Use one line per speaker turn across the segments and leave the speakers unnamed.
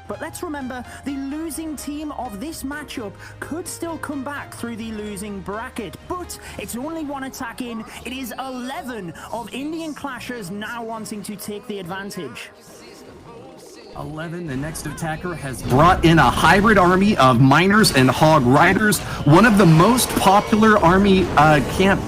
But let's remember, the losing team of this matchup could still come back through the losing bracket. But it's only one attack in. It is 11 of Indian Clashers now wanting to take the advantage.
11, the next attacker, has brought in a hybrid army of miners and hog riders. One of the most popular army camp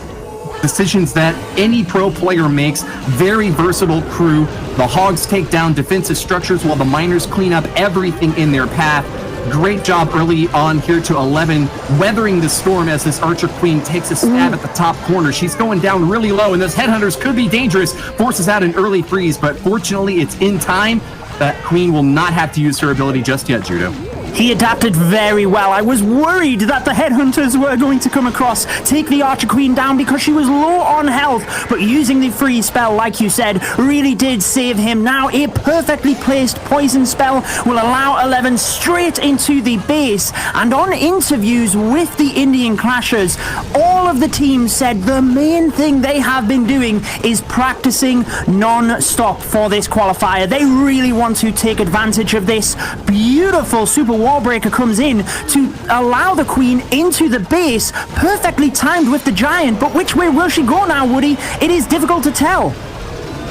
decisions that any pro player makes. Very versatile crew. The hogs take down defensive structures while the miners clean up everything in their path. Great job early on here to 11, weathering the storm as this Archer Queen takes a stab at the top corner. She's going down really low, and those headhunters could be dangerous. Forces out an early freeze, but fortunately it's in time. That Queen will not have to use her ability just yet, Judo.
He adapted very well. I was worried that the headhunters were going to come across, take the Archer Queen down because she was low on health, but using the freeze spell, like you said, really did save him. Now a perfectly placed poison spell will allow 11 straight into the base, and on interviews with the Indian Clashers, all of the teams said the main thing they have been doing is practicing non-stop for this qualifier. They really want to take advantage of this. Beautiful super Wallbreaker comes in to allow the Queen into the base, perfectly timed with the Giant, but which way will she go now, Woody? It is difficult to tell.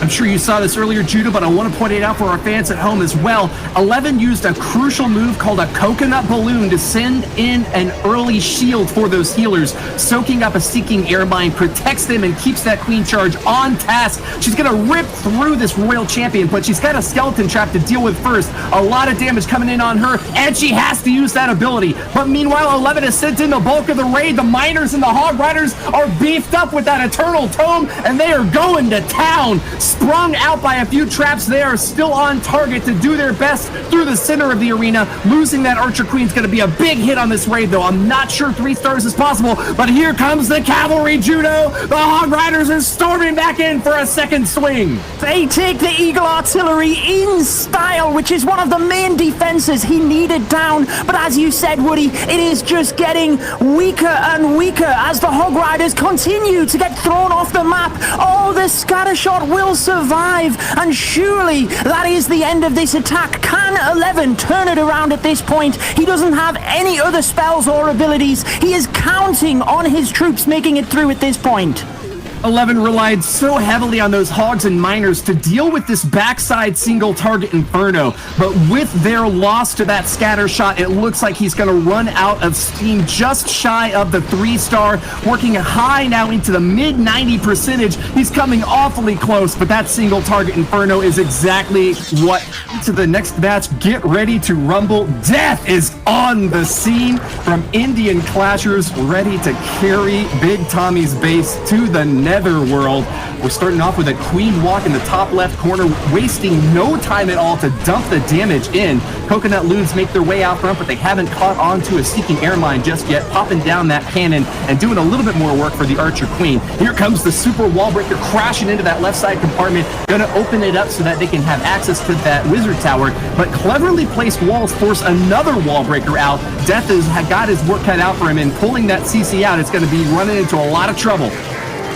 I'm sure you saw this earlier, Judo, but I want to point it out for our fans at home as well. 11 used a crucial move called a coconut balloon to send in an early shield for those healers. Soaking up a Seeking Airmine protects them and keeps that Queen charge on task. She's going to rip through this Royal Champion, but she's got a skeleton trap to deal with first. A lot of damage coming in on her, and she has to use that ability. But meanwhile, 11 has sent in the bulk of the raid. The Miners and the Hog Riders are beefed up with that Eternal Tome, and they are going to town. Sprung out by a few traps, they are still on target to do their best through the center of the arena. Losing that Archer Queen is going to be a big hit on this raid, though. I'm not sure 3 stars is possible, but here comes the cavalry, Judo. The Hog Riders are storming back in for a second swing.
They take the Eagle Artillery in style, which is one of the main defenses he needed down. But as you said, Woody, it is just getting weaker and weaker as the Hog Riders continue to get thrown off the map. Oh, the scattershot will survive, and surely that is the end of this attack. Can 11 turn it around at this point? He doesn't have any other spells or abilities. He is counting on his troops making it through at this point.
11 relied so heavily on those hogs and miners to deal with this backside single target Inferno, but with their loss to that scatter shot, it looks like he's going to run out of steam just shy of the 3-star, working high now into the mid-90 percentage. He's coming awfully close, but that single target Inferno is exactly what to the next match. Get ready to rumble. Death is on the scene from Indian Clashers, ready to carry Big Tommy's base to the Netherworld. We're starting off with a Queen walk in the top left corner, wasting no time at all to dump the damage in. Coconut Loons make their way out front, but they haven't caught on to a Seeking Airmine just yet, popping down that cannon and doing a little bit more work for the Archer Queen. Here comes the Super Wallbreaker crashing into that left side compartment, gonna open it up so that they can have access to that Wizard Tower, but cleverly placed walls force another Wallbreaker out. Death has got his work cut out for him, and pulling that CC out, it's gonna be running into a lot of trouble.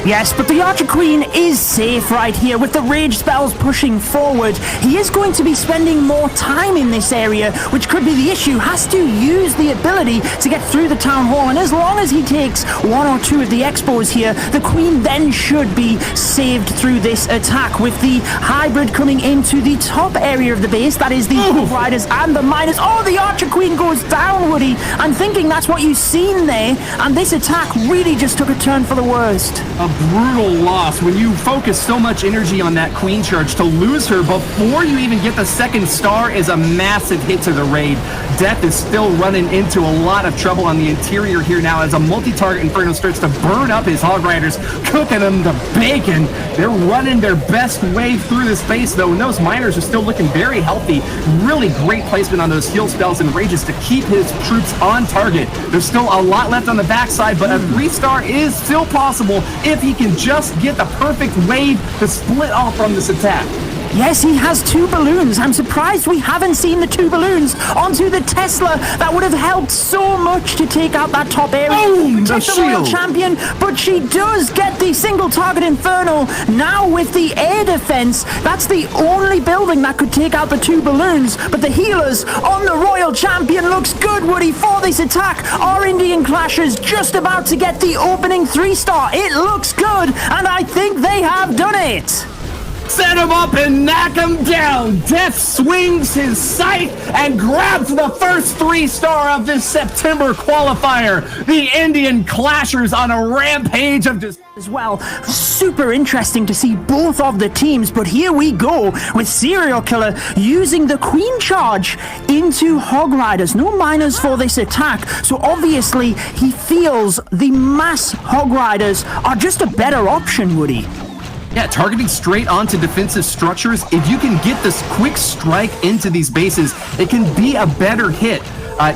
Yes, but the Archer Queen is safe right here with the rage spells pushing forward. He is going to be spending more time in this area, which could be the issue. Has to use the ability to get through the town hall, and as long as he takes 1 or 2 of the expos here, the Queen then should be saved through this attack with the hybrid coming into the top area of the base. That is the Hog Riders and the Miners. Oh, the Archer Queen goes down, Woody. I'm thinking that's what you've seen there, and this attack really just took a turn for the worst.
A brutal loss when you focus so much energy on that Queen charge. To lose her before you even get the 2nd star is a massive hit to the raid. Death is still running into a lot of trouble on the interior here now as a multi-target Inferno starts to burn up his Hog Riders, cooking them to bacon. They're running their best way through this base, though, and those Miners are still looking very healthy. Really great placement on those heal spells and rages to keep his troops on target. There's still a lot left on the backside, but a 3-star is still possible if he can just get the perfect wave to split off from this attack.
Yes, he has 2 balloons. I'm surprised we haven't seen the 2 balloons onto the Tesla. That would have helped so much to take out that top area.
Boom! The
Protect the Royal
shield.
Champion, but she does get the single target Inferno. Now with the air defense, that's the only building that could take out the 2 balloons. But the healers on the Royal Champion looks good, Woody, for this attack. Our Indian Clashers just about to get the opening 3-star. It looks good, and I think they have done it.
Set him up and knock him down. Death swings his scythe and grabs the first 3-star of this September qualifier. The Indian Clashers on a rampage of
as well. Super interesting to see both of the teams, but here we go with Serial Killer using the Queen Charge into Hog Riders. No miners for this attack, so obviously he feels the mass Hog Riders are just a better option, Woody.
Yeah, targeting straight onto defensive structures. If you can get this quick strike into these bases, it can be a better hit.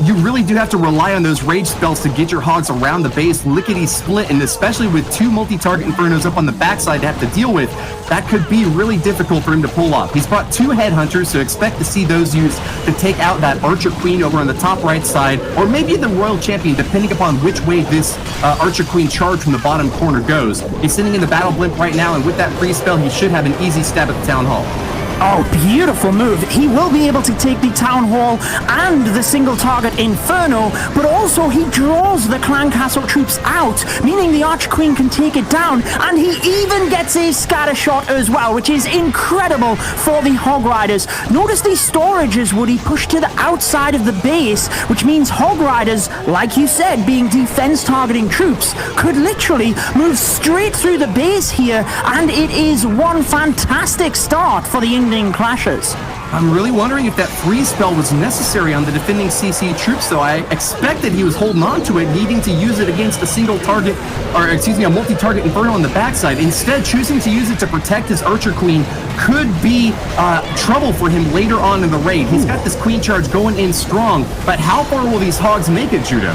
You really do have to rely on those rage spells to get your hogs around the base lickety-split, and especially with 2 multi-target Infernos up on the backside to have to deal with, that could be really difficult for him to pull off. He's brought 2 Headhunters, so expect to see those used to take out that Archer Queen over on the top right side, or maybe the Royal Champion, depending upon which way this Archer Queen charge from the bottom corner goes. He's sitting in the Battle Blimp right now, and with that free spell, he should have an easy stab at the Town Hall.
Oh, beautiful move. He will be able to take the Town Hall and the single target Inferno, but also he draws the Clan Castle troops out, meaning the Archer Queen can take it down, and he even gets a scatter shot as well, which is incredible for the Hog Riders. Notice these storages, Woody, pushed to the outside of the base, which means Hog Riders, like you said, being defense targeting troops, could literally move straight through the base here, and it is one fantastic start for the Indian Clashers.
I'm really wondering if that freeze spell was necessary on the defending CC troops, though. I expected he was holding on to it, needing to use it against a single target, or excuse me, a multi-target Inferno on the backside. Instead, choosing to use it to protect his Archer Queen could be trouble for him later on in the raid. He's got this Queen Charge going in strong, but how far will these hogs make it, Judo?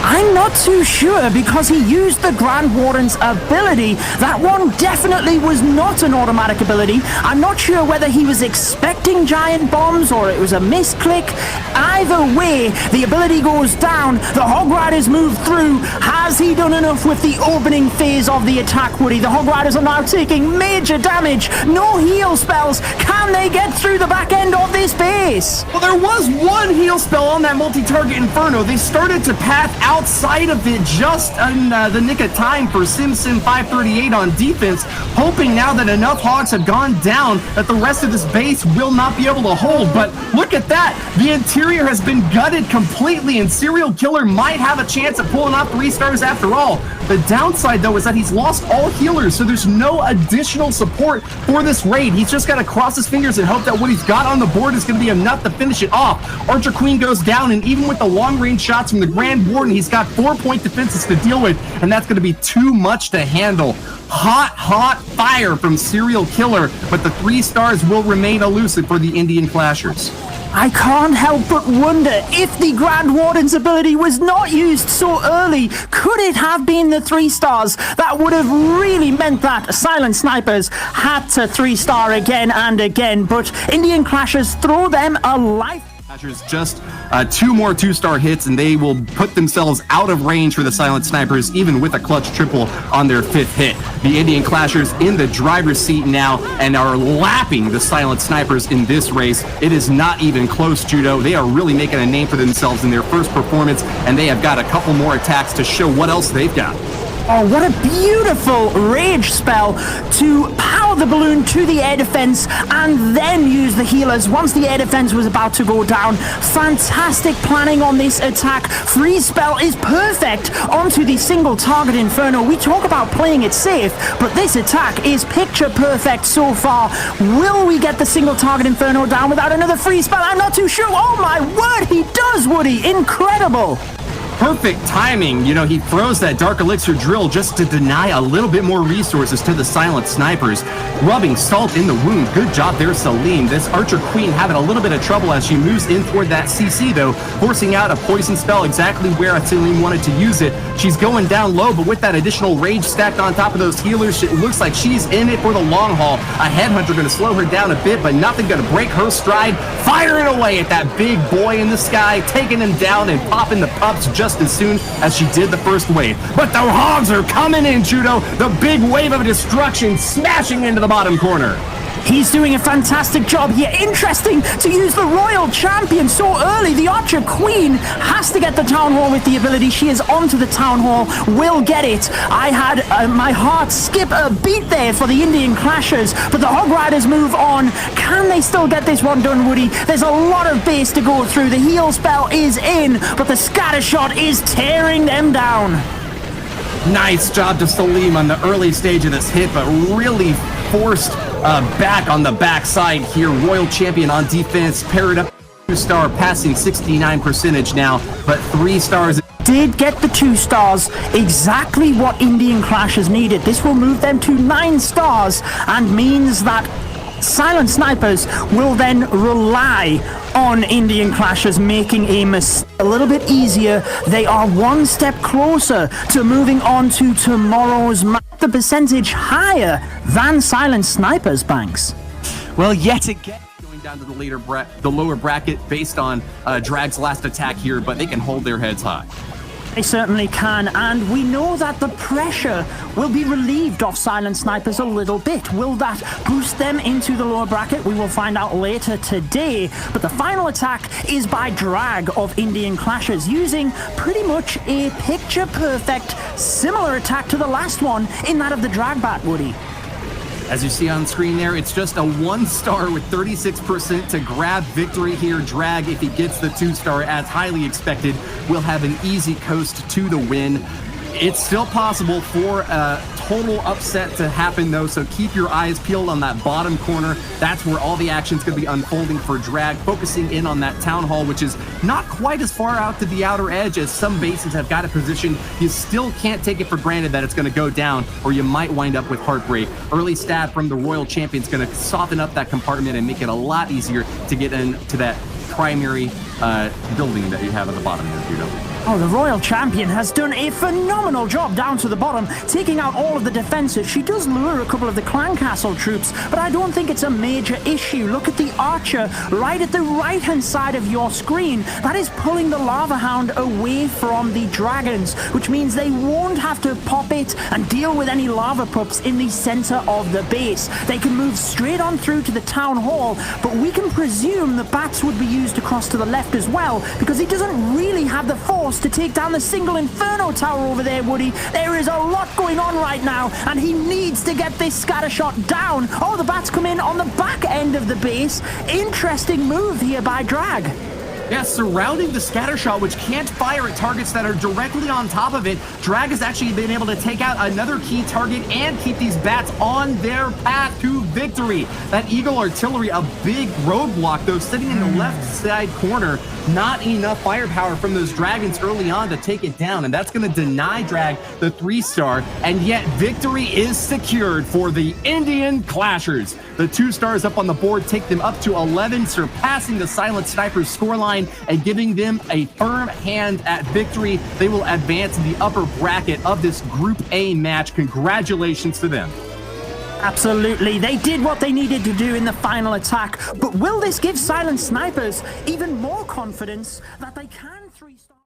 I'm not too sure because he used the Grand Warden's ability. That one definitely was not an automatic ability. I'm not sure whether he was expecting giant bombs or it was a misclick. Either way, the ability goes down. The Hog Riders move through. Has he done enough with the opening phase of the attack, Woody? The Hog Riders are now taking major damage. No heal spells. Can they get through the back end of this base?
Well, there was one heal spell on that multi-target Inferno. They started to path outside of it just in the nick of time for Sim 538 on defense, hoping now that enough hogs have gone down that the rest of this base will not be able to hold. But look at that. The interior has been gutted completely, and Serial Killer might have a chance at pulling off 3 stars after all. The downside, though, is that he's lost all healers, so there's no additional support for this raid. He's just got to cross his fingers and hope that what he's got on the board is going to be enough to finish it off. Archer Queen goes down, and even with the long-range shots from the Grand Warden, he's got 4-point defenses to deal with, and that's going to be too much to handle. Hot fire from Serial Killer, but the 3 stars will remain elusive for the Indian Clashers.
I can't help but wonder if the Grand Warden's ability was not used so early. Could it have been the 3 stars? That would have really meant that Silent Snipers had to 3-star again and again, but Indian Clashers throw them a life.
Just 2 more 2-star hits, and they will put themselves out of range for the Silent Snipers, even with a clutch triple on their 5th hit. The Indian Clashers in the driver's seat now and are lapping the Silent Snipers in this race. It is not even close, Judo. They are really making a name for themselves in their first performance, and they have got a couple more attacks to show what else they've got.
Oh, what a beautiful rage spell to power the balloon to the air defense and then use the healers once the air defense was about to go down. Fantastic planning on this attack. Freeze spell is perfect onto the single target Inferno. We talk about playing it safe, but this attack is picture perfect so far. Will we get the single target Inferno down without another freeze spell? I'm not too sure. Oh my word, he does, Woody. Incredible.
Perfect timing. You know, he throws that Dark Elixir drill just to deny a little bit more resources to the silent snipers, rubbing salt in the wound. Good job there, Salim. This Archer Queen having a little bit of trouble as she moves in toward that CC, though, forcing out a poison spell exactly where Salim wanted to use it. She's going down low, but with that additional rage stacked on top of those healers, it looks like she's in it for the long haul. A headhunter going to slow her down a bit, but nothing going to break her stride. Firing away at that big boy in the sky, taking him down and popping the pups just as soon as she did the first wave. But the hogs are coming in, Judo. The big wave of destruction smashing into the bottom corner.
He's doing a fantastic job here. Interesting to use the Royal Champion so early. The Archer Queen has to get the Town Hall with the ability. She is onto the Town Hall, will get it. I had my heart skip a beat there for the Indian Clashers, but the Hog Riders move on. Can they still get this one done, Woody? There's a lot of base to go through. The heal spell is in, but the scatter shot is tearing them down.
Nice job to Salim on the early stage of this hit, but really forced back on the backside here. Royal Champion on defense, paired up 2-star, passing 69% now, but 3 stars.
Did get the 2 stars, exactly what Indian Clashers needed. This will move them to 9 stars and means that silent snipers will then rely on Indian Clashers making a mistake a little bit easier. They are one step closer to moving on to tomorrow's match. The percentage higher than silent snipers, Banks.
Well, yet again, going down to the lower bracket based on Drag's last attack here, but they can hold their heads high.
They certainly can, and we know that the pressure will be relieved off silent snipers a little bit. Will that boost them into the lower bracket? We will find out later today, but the final attack is by Drag of Indian Clashers, using pretty much a picture-perfect similar attack to the last one in that of the Drag Bat, Woody.
As you see on screen there, it's just a 1-star with 36% to grab victory here. Drag, if he gets the 2-star as highly expected, will have an easy coast to the win. It's still possible for a total upset to happen, though, so keep your eyes peeled on that bottom corner. That's where all the action's going to be unfolding for Drag, focusing in on that Town Hall, which is not quite as far out to the outer edge as some bases have got it positioned. You still can't take it for granted that it's going to go down, or you might wind up with heartbreak. Early stab from the Royal Champion's going to soften up that compartment and make it a lot easier to get into that primary building that you have at the bottom here, Judo.
Oh, the Royal Champion has done a phenomenal job down to the bottom, taking out all of the defenses. She does lure a couple of the Clan Castle troops, but I don't think it's a major issue. Look at the Archer right at the right-hand side of your screen. That is pulling the Lava Hound away from the dragons, which means they won't have to pop it and deal with any lava pups in the center of the base. They can move straight on through to the Town Hall, but we can presume the bats would be used across to the left as well, because he doesn't really have the force to take down the single Inferno Tower over there, Woody. There is a lot going on right now, and he needs to get this scatter shot down. Oh, the bats come in on the back end of the base. Interesting move here by Drag.
Yeah, surrounding the scatter shot, which can't fire at targets that are directly on top of it. Drag has actually been able to take out another key target and keep these bats on their path to victory. That Eagle Artillery, a big roadblock, though, sitting in the left side corner. Not enough firepower from those dragons early on to take it down, and that's going to deny Drag the 3-star, and yet victory is secured for the Indian Clashers. The 2 stars up on the board take them up to 11, surpassing the Silent Snipers scoreline and giving them a firm hand at victory. They will advance in the upper bracket of this Group A match. Congratulations to them.
Absolutely, they did what they needed to do in the final attack, but will this give Silent Snipers even more confidence that they can 3-star?